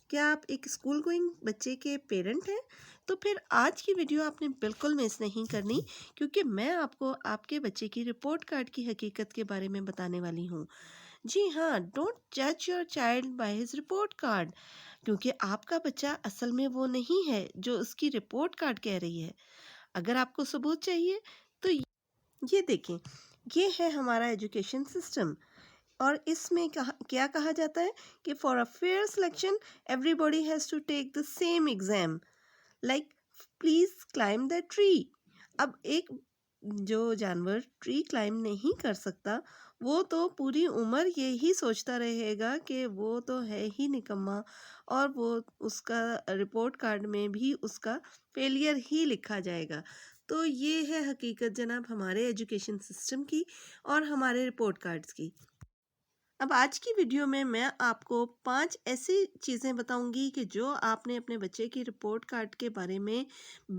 क्या आप एक स्कूल गोइंग बच्चे के पेरेंट हैं? तो फिर आज की वीडियो आपने बिल्कुल मिस नहीं करनी, क्योंकि मैं आपको आपके बच्चे की रिपोर्ट कार्ड की हकीकत के बारे में बताने वाली हूँ। जी हाँ, डोंट जज your child by his report card, क्योंकि आपका बच्चा असल में वो नहीं है जो उसकी रिपोर्ट कार्ड कह रही है। अगर आपको सबूत चाहिए तो ये देखें, ये है हमारा एजुकेशन सिस्टम। और इसमें क्या कहा जाता है कि for a fair selection everybody has to take the same exam, like please climb the tree. अब एक जो जानवर ट्री क्लाइम नहीं कर सकता, वो तो पूरी उम्र यही सोचता रहेगा कि वो तो है ही निकम्मा, और वो उसका रिपोर्ट कार्ड में भी उसका फेलियर ही लिखा जाएगा। तो ये है हकीकत जनाब हमारे एजुकेशन सिस्टम की और हमारे रिपोर्ट कार्ड्स की। अब आज की वीडियो में मैं आपको 5 ऐसी चीज़ें बताऊंगी कि जो आपने अपने बच्चे की रिपोर्ट कार्ड के बारे में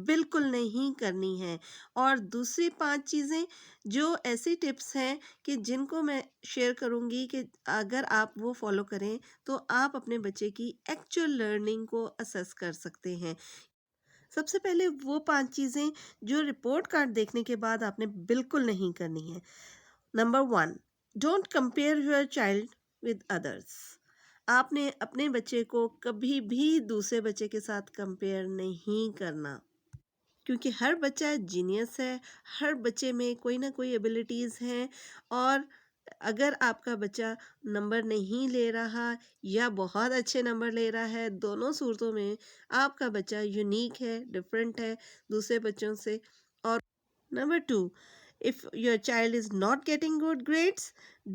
बिल्कुल नहीं करनी है, और दूसरी 5 चीज़ें जो ऐसी टिप्स हैं कि जिनको मैं शेयर करूंगी कि अगर आप वो फॉलो करें तो आप अपने बच्चे की एक्चुअल लर्निंग को असेस कर सकते हैं। सबसे पहले वो 5 चीज़ें जो रिपोर्ट कार्ड देखने के बाद आपने बिल्कुल नहीं करनी है। Number 1, don't compare your child with others. आपने अपने बच्चे को कभी भी दूसरे बच्चे के साथ कंपेयर नहीं करना, क्योंकि हर बच्चा जीनियस है, हर बच्चे में कोई ना कोई एबिलिटीज़ हैं। और अगर आपका बच्चा नंबर नहीं ले रहा या बहुत अच्छे नंबर ले रहा है, दोनों सूरतों में आपका बच्चा यूनिक है, डिफरेंट है दूसरे बच्चों से। और Number two, if your child is not getting good grades,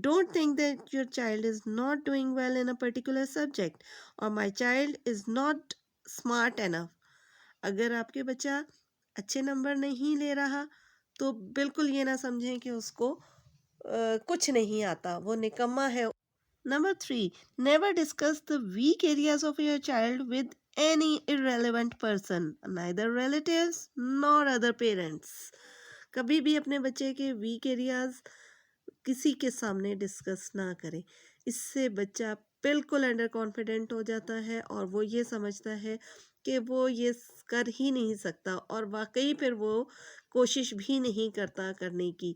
don't think that your child is not doing well in a particular subject or my child is not smart enough. अगर आपके बच्चा अच्छे number नहीं ले रहा तो बिल्कुल ये ना समझें कि उसको कुछ नहीं आता, वो निकम्मा है। Number three, never discuss the weak areas of your child with any irrelevant person, neither relatives nor other parents. कभी भी अपने बच्चे के वीक एरियाज किसी के सामने डिस्कस ना करें। इससे बच्चा बिल्कुल अंडर कॉन्फिडेंट हो जाता है और वो ये समझता है कि वो ये कर ही नहीं सकता, और वाकई फिर वो कोशिश भी नहीं करता करने की।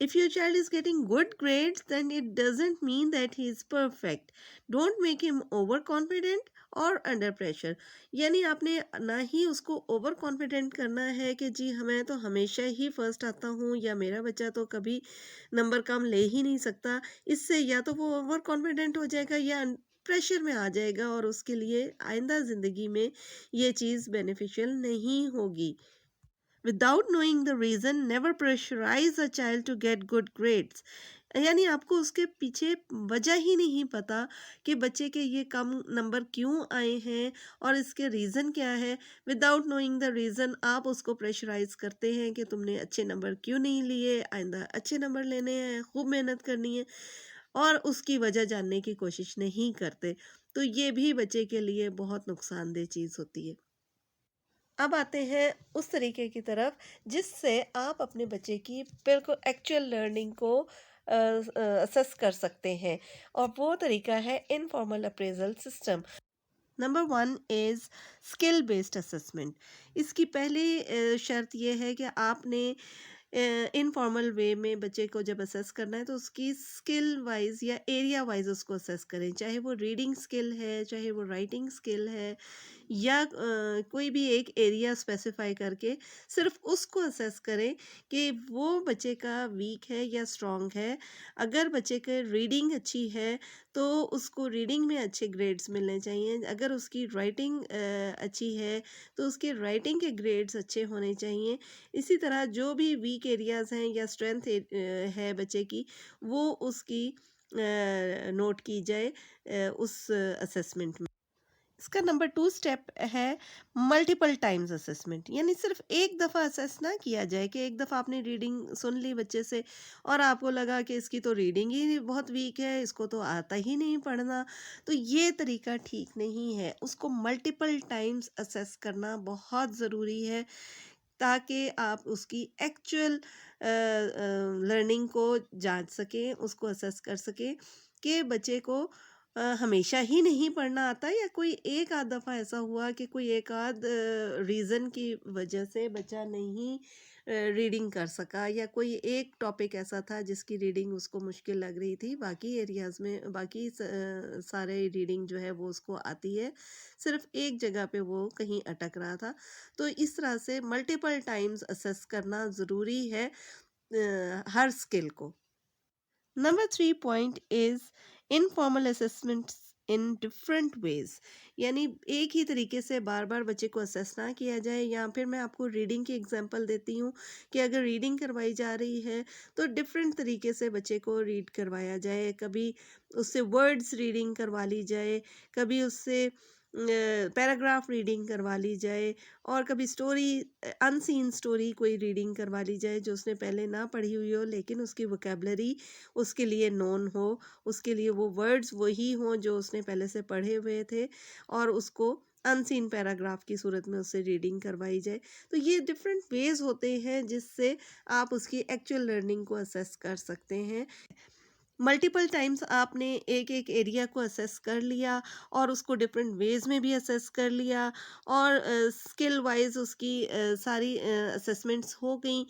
If your child is getting good grades, then it doesn't mean that he is perfect. Don't make him overconfident or under pressure. यानी आपने ना ही उसको ओवर कॉन्फिडेंट करना है कि जी हमें तो हमेशा ही फर्स्ट आता हूँ, या मेरा बच्चा तो कभी नंबर कम ले ही नहीं सकता। इससे या तो वो ओवर कॉन्फिडेंट हो जाएगा या प्रेशर में आ जाएगा, और उसके लिए आइंदा ज़िंदगी में ये चीज़ बेनिफिशियल नहीं होगी। Without knowing the reason, never pressurize a child to get good grades. यानी आपको उसके पीछे वजह ही नहीं पता कि बच्चे के ये कम नंबर क्यों आए हैं और इसके रीज़न क्या है। विदाउट नोइंग द रीज़न आप उसको प्रेशराइज करते हैं कि तुमने अच्छे नंबर क्यों नहीं लिए, आइंदा अच्छे नंबर लेने हैं, खूब मेहनत करनी है, और उसकी वजह जानने की कोशिश नहीं करते। तो ये भी बच्चे के लिए बहुत नुकसानदेह चीज़ होती है। अब आते हैं उस तरीके की तरफ जिससे आप अपने बच्चे की बिल्कुल एक्चुअल लर्निंग को असेस कर सकते हैं, और वो तरीका है informal appraisal system. Number 1 is skill based assessment. इसकी पहली शर्त ये है कि आपने इनफॉर्मल वे में बच्चे को जब असेस करना है तो उसकी स्किल वाइज या एरिया वाइज उसको असेस करें, चाहे वो रीडिंग स्किल है, चाहे वो राइटिंग स्किल है, या कोई भी एक एरिया स्पेसिफाई करके सिर्फ उसको असेस करें कि वो बच्चे का वीक है या स्ट्रॉन्ग है। अगर बच्चे के रीडिंग अच्छी है तो उसको रीडिंग में अच्छे ग्रेड्स मिलने चाहिए। अगर उसकी राइटिंग अच्छी है तो उसके राइटिंग के ग्रेड्स अच्छे होने चाहिए। इसी तरह जो भी वीक एरियाज़ हैं या स्ट्रेंथ है बच्चे की, वो उसकी नोट की जाए उस असेसमेंट में। इसका नंबर 2 स्टेप है मल्टीपल टाइम्स असेसमेंट। यानी सिर्फ एक दफ़ा असेस ना किया जाए कि एक दफ़ा आपने रीडिंग सुन ली बच्चे से और आपको लगा कि इसकी तो रीडिंग ही बहुत वीक है, इसको तो आता ही नहीं पढ़ना। तो ये तरीका ठीक नहीं है, उसको मल्टीपल टाइम्स असेस करना बहुत ज़रूरी है, ताकि आप उसकी एक्चुअल लर्निंग को जांच सकें, उसको असेस कर सकें कि बच्चे को हमेशा ही नहीं पढ़ना आता, या कोई एक आध दफ़ा ऐसा हुआ कि कोई एक आध रीज़न की वजह से बच्चा नहीं रीडिंग कर सका, या कोई एक टॉपिक ऐसा था जिसकी रीडिंग उसको मुश्किल लग रही थी। बाकी एरियाज़ में बाकी सारे रीडिंग जो है वो उसको आती है, सिर्फ एक जगह पे वो कहीं अटक रहा था। तो इस तरह से मल्टीपल टाइम्स असेस करना ज़रूरी है हर स्किल को। Number 3 point is informal assessments in different ways, यानी एक ही तरीके से बार बार बच्चे को असेस ना किया जाए। या फिर मैं आपको रीडिंग की एग्जांपल देती हूँ कि अगर रीडिंग करवाई जा रही है तो डिफरेंट तरीके से बच्चे को रीड करवाया जाए। कभी उससे वर्ड्स रीडिंग करवा ली जाए, कभी उससे पैराग्राफ रीडिंग करवा ली जाए, और कभी स्टोरी, अनसीन स्टोरी कोई रीडिंग करवा ली जाए जो उसने पहले ना पढ़ी हुई हो, लेकिन उसकी वोकेबलरी उसके लिए नोन हो, उसके लिए वो वर्ड्स वही हों जो उसने पहले से पढ़े हुए थे, और उसको अनसीन पैराग्राफ की सूरत में उससे रीडिंग करवाई जाए। तो ये डिफरेंट वेज होते हैं जिससे आप उसकी एक्चुअल लर्निंग को असेस कर सकते हैं। मल्टीपल टाइम्स आपने एक एक एरिया को असेस कर लिया, और उसको डिफरेंट वेज में भी असेस कर लिया, और स्किल वाइज उसकी सारी असेसमेंट्स हो गई,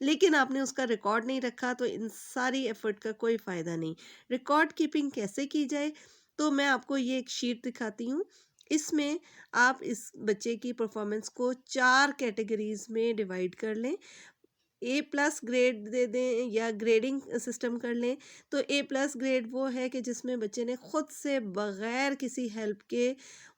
लेकिन आपने उसका रिकॉर्ड नहीं रखा, तो इन सारी एफर्ट का कोई फ़ायदा नहीं। रिकॉर्ड कीपिंग कैसे की जाए, तो मैं आपको ये एक शीट दिखाती हूँ। इसमें आप इस बच्चे की परफॉर्मेंस को 4 कैटेगरीज में डिवाइड कर लें। ए प्लस ग्रेड दे दें या ग्रेडिंग सिस्टम कर लें। तो ए प्लस ग्रेड वो है कि जिसमें बच्चे ने खुद से बगैर किसी हेल्प के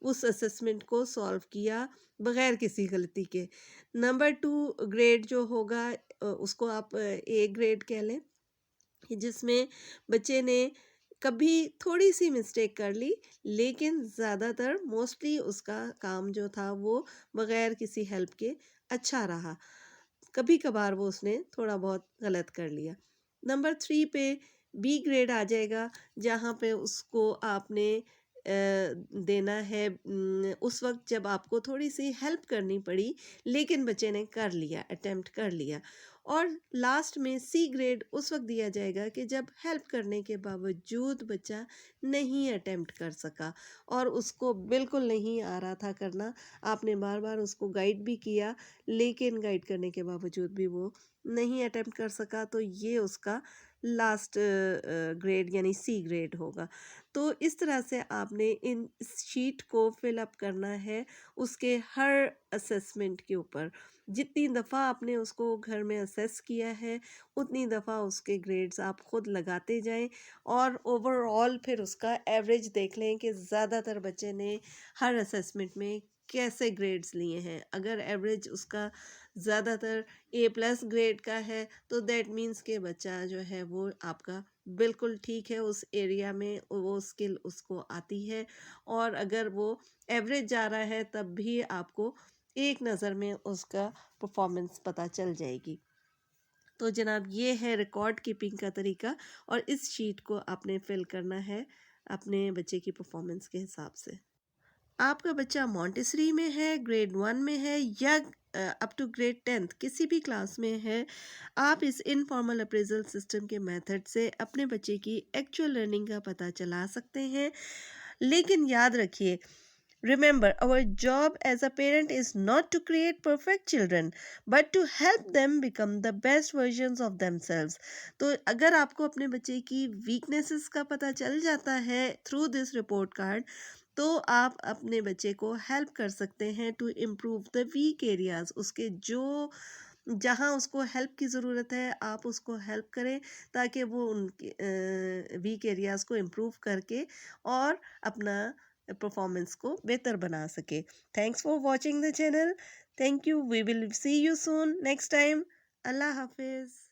उस असेसमेंट को सॉल्व किया, बगैर किसी गलती के। नंबर 2 ग्रेड जो होगा, उसको आप ए ग्रेड कह लें, कि जिसमें बच्चे ने कभी थोड़ी सी मिस्टेक कर ली, लेकिन ज़्यादातर मोस्टली उसका काम जो था वो बगैर किसी हेल्प के अच्छा रहा। कभी कभार वो उसने थोड़ा बहुत गलत कर लिया। नंबर 3 पे बी ग्रेड आ जाएगा, जहाँ पे उसको आपने देना है उस वक्त जब आपको थोड़ी सी हेल्प करनी पड़ी, लेकिन बच्चे ने कर लिया, अटेम्प्ट कर लिया। और लास्ट में सी ग्रेड उस वक्त दिया जाएगा कि जब हेल्प करने के बावजूद बच्चा नहीं अटेम्प्ट कर सका, और उसको बिल्कुल नहीं आ रहा था करना। आपने बार बार उसको गाइड भी किया, लेकिन गाइड करने के बावजूद भी वो नहीं अटेम्प्ट कर सका, तो ये उसका लास्ट ग्रेड यानी सी ग्रेड होगा। तो इस तरह से आपने इन शीट को फिल अप करना है उसके हर असेसमेंट के ऊपर। जितनी दफ़ा आपने उसको घर में असेस किया है, उतनी दफ़ा उसके ग्रेड्स आप खुद लगाते जाएं, और ओवरऑल फिर उसका एवरेज देख लें कि ज़्यादातर बच्चे ने हर असेसमेंट में कैसे ग्रेड्स लिए हैं। अगर एवरेज उसका ज़्यादातर ए प्लस ग्रेड का है, तो दैट मीन्स कि बच्चा जो है वो आपका बिल्कुल ठीक है, उस एरिया में वो स्किल उसको आती है। और अगर वो एवरेज जा रहा है, तब भी आपको एक नज़र में उसका परफॉर्मेंस पता चल जाएगी। तो जनाब, ये है रिकॉर्ड कीपिंग का तरीका, और इस शीट को आपने फिल करना है अपने बच्चे की परफॉर्मेंस के हिसाब से। आपका बच्चा मॉन्टेसरी में है, ग्रेड 1 में है, या अप टू ग्रेड 10th किसी भी क्लास में है, आप इस इनफॉर्मल अप्रेजल सिस्टम के मेथड से अपने बच्चे की एक्चुअल लर्निंग का पता चला सकते हैं। लेकिन याद रखिए, remember, our job as a parent is not to create perfect children, but to help them become the best versions of themselves. तो अगर आपको अपने बच्चे की वीकनेसेस का पता चल जाता है थ्रू दिस रिपोर्ट कार्ड, तो आप अपने बच्चे को हेल्प कर सकते हैं to improve the weak areas. उसके जो जहाँ उसको हेल्प की ज़रूरत है, आप उसको हेल्प करें, ताकि वो उनके वीक एरियाज को इम्प्रूव करके और अपना परफॉर्मेंस को बेहतर बना सके। Thanks for watching the channel. Thank you. We will see you soon next time. अल्लाह हाफिज़।